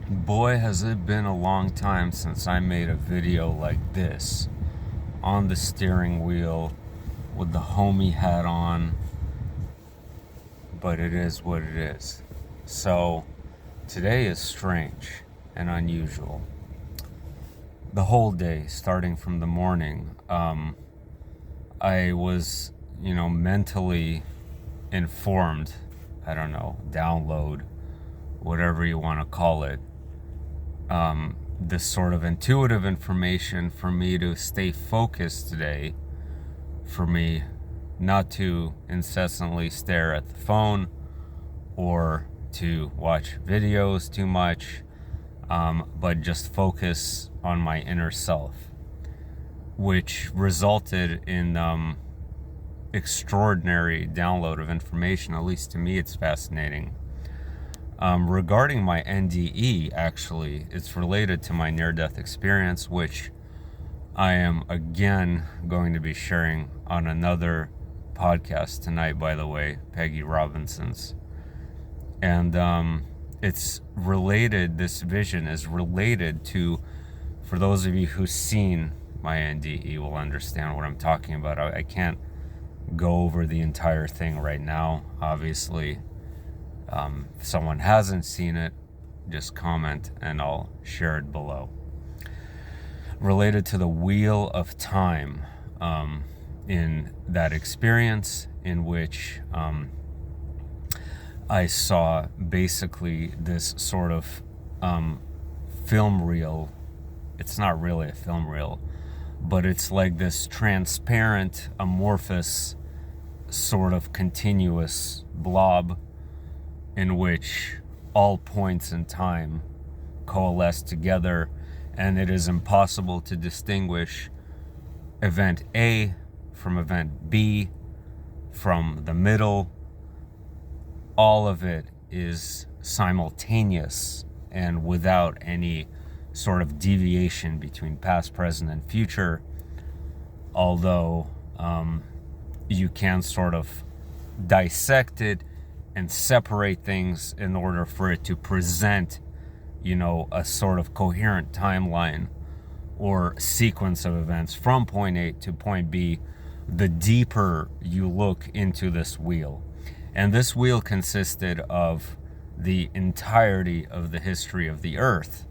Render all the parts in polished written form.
Boy, has it been a long time since I made a video like this on the steering wheel with the homie hat on, but it is what it is. So, today is strange and unusual. The whole day, starting from the morning, I was, mentally informed, I don't know, download, whatever you want to call it, this sort of intuitive information for me to stay focused today, for me not to incessantly stare at the phone or to watch videos too much, but just focus on my inner self, which resulted in extraordinary download of information. At least to me, it's fascinating. Regarding my NDE, actually, it's related to my near-death experience, which I am again going to be sharing on another podcast tonight, by the way, Peggy Robinson's. And it's related, this vision is related to, for those of you who've seen my NDE will understand what I'm talking about. I can't go over the entire thing right now, obviously. If someone hasn't seen it, just comment and I'll share it below. Related to the wheel of time, in that experience in which I saw basically this sort of film reel. It's not really a film reel, but it's like this transparent, amorphous, sort of continuous blob in which all points in time coalesce together, and it is impossible to distinguish event A from event B, from the middle. All of it is simultaneous and without any sort of deviation between past, present, and future, although you can sort of dissect it and separate things in order for it to present, a sort of coherent timeline or sequence of events from point A to point B, the deeper you look into this wheel. And this wheel consisted of the entirety of the history of the Earth,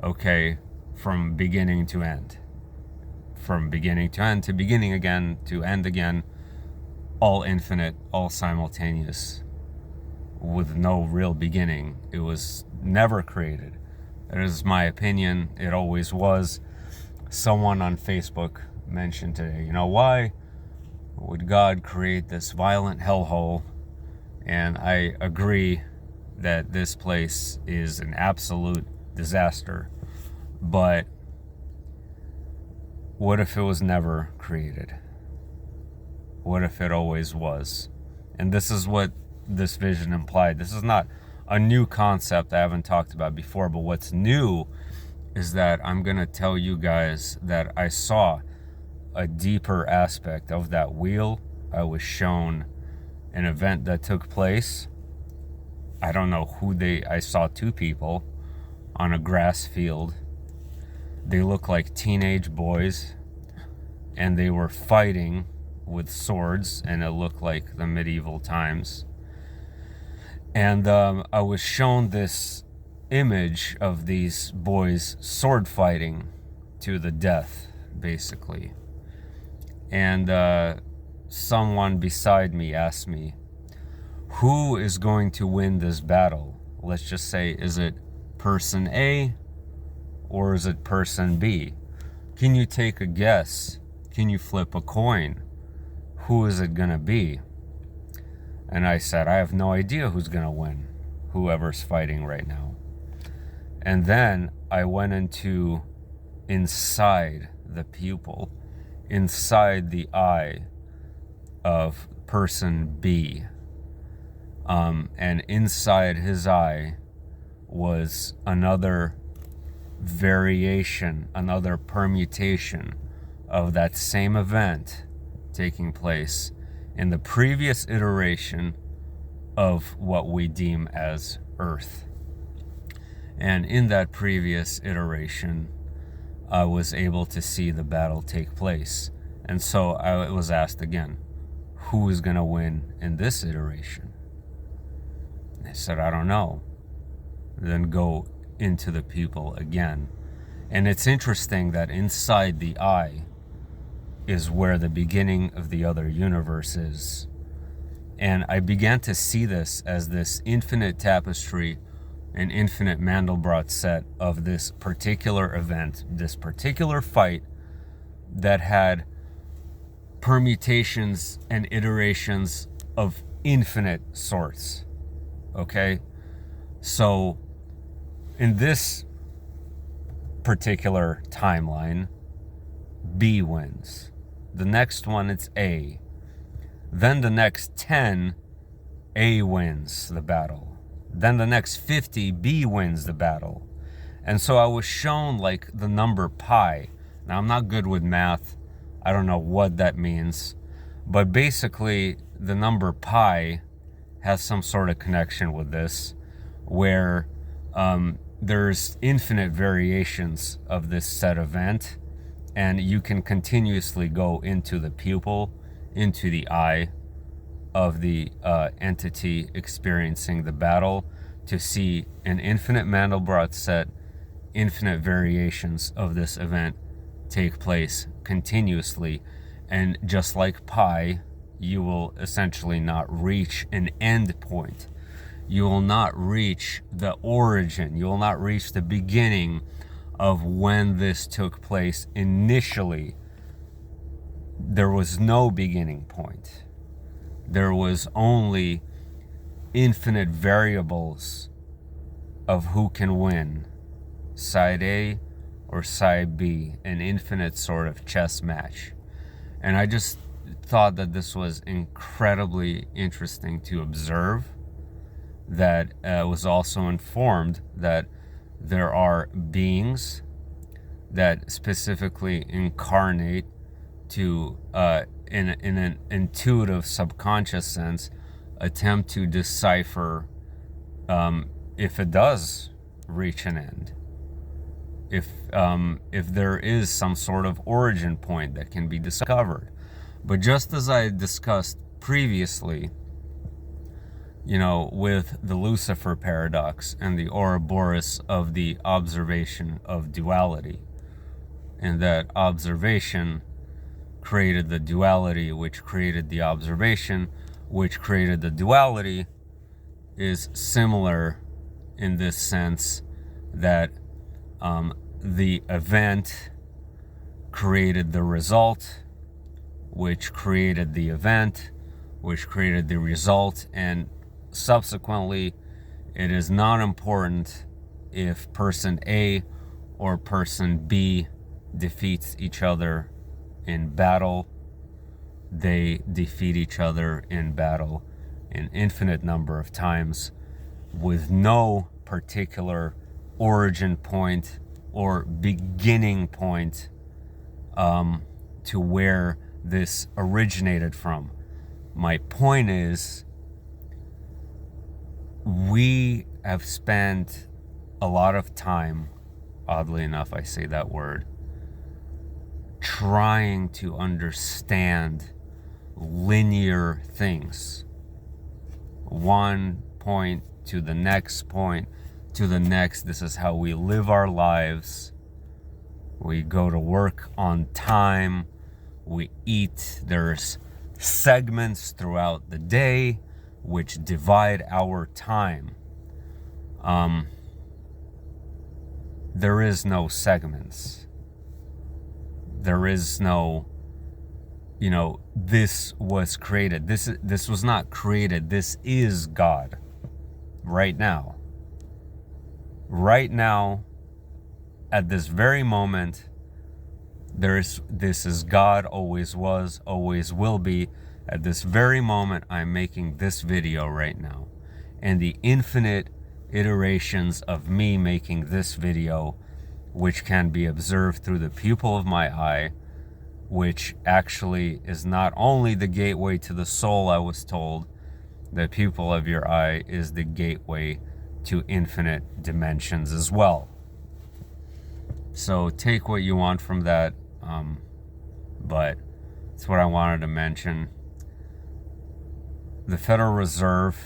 okay, from beginning to end. From beginning to end, to beginning again, to end again, all infinite, all simultaneous, with no real beginning. It was never created. That is my opinion. It always was. Someone on Facebook mentioned today, why would God create this violent hellhole? And I agree that this place is an absolute disaster. But what if it was never created? What if it always was? And this is what this vision implied. This is not a new concept I haven't talked about before, but what's new is that I'm going to tell you guys that I saw a deeper aspect of that wheel. I was shown an event that took place. I don't know I saw two people on a grass field. They look like teenage boys, and they were fighting with swords, and it looked like the medieval times. And I was shown this image of these boys sword fighting to the death, basically. And someone beside me asked me, who is going to win this battle? Let's just say, is it person A or is it person B? Can you take a guess? Can you flip a coin? Who is it going to be? And I said, I have no idea who's going to win, whoever's fighting right now. And then I went inside the pupil, inside the eye of person B. And inside his eye was another variation, another permutation of that same event taking place in the previous iteration of what we deem as Earth. And in that previous iteration, I was able to see the battle take place. And so I was asked again, who is going to win in this iteration? And I said, I don't know. Then go into the pupil again. And it's interesting that inside the eye is where the beginning of the other universe is. And I began to see this as this infinite tapestry, an infinite Mandelbrot set of this particular event, this particular fight that had permutations and iterations of infinite sorts. Okay? So in this particular timeline, B wins. The next one, it's A. Then the next 10, A wins the battle. Then the next 50, B wins the battle. And so I was shown like the number pi. Now I'm not good with math. I don't know what that means. But basically the number pi has some sort of connection with this, where there's infinite variations of this set event, and you can continuously go into the pupil, into the eye of the entity experiencing the battle, to see an infinite Mandelbrot set, infinite variations of this event take place continuously. And just like pi, you will essentially not reach an end point. You will not reach the origin. You will not reach the beginning of when this took place initially. There was no beginning point. There was only infinite variables of who can win, side A or side B, an infinite sort of chess match. And I just thought that this was incredibly interesting to observe. That was also informed that there are beings that specifically incarnate to, in an intuitive subconscious sense, attempt to decipher if it does reach an end, if there is some sort of origin point that can be discovered. But just as I discussed previously, with the Lucifer paradox and the Ouroboros of the observation of duality, and that observation created the duality, which created the observation, which created the duality, is similar in this sense that the event created the result, which created the event, which created the result, and subsequently, it is not important if person A or person B defeats each other in battle. They defeat each other in battle an infinite number of times with no particular origin point or beginning point to where this originated from. My point is, we have spent a lot of time, oddly enough, I say that word, trying to understand linear things. One point to the next point to the next. This is how we live our lives. We go to work on time. We eat. There's segments throughout the day which divide our time. There is no segments. There is no, this was created. This was not created. This is God right now. Right now, at this very moment, this is God, always was, always will be. At this very moment, I'm making this video right now. And the infinite iterations of me making this video, which can be observed through the pupil of my eye, which actually is not only the gateway to the soul, I was told. The pupil of your eye is the gateway to infinite dimensions as well. So take what you want from that, but it's what I wanted to mention. The Federal Reserve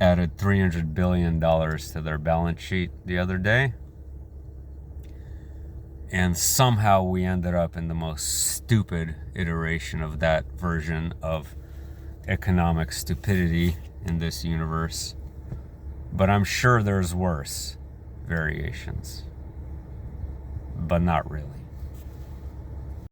added $300 billion to their balance sheet the other day. And somehow we ended up in the most stupid iteration of that version of economic stupidity in this universe. But I'm sure there's worse variations. But not really.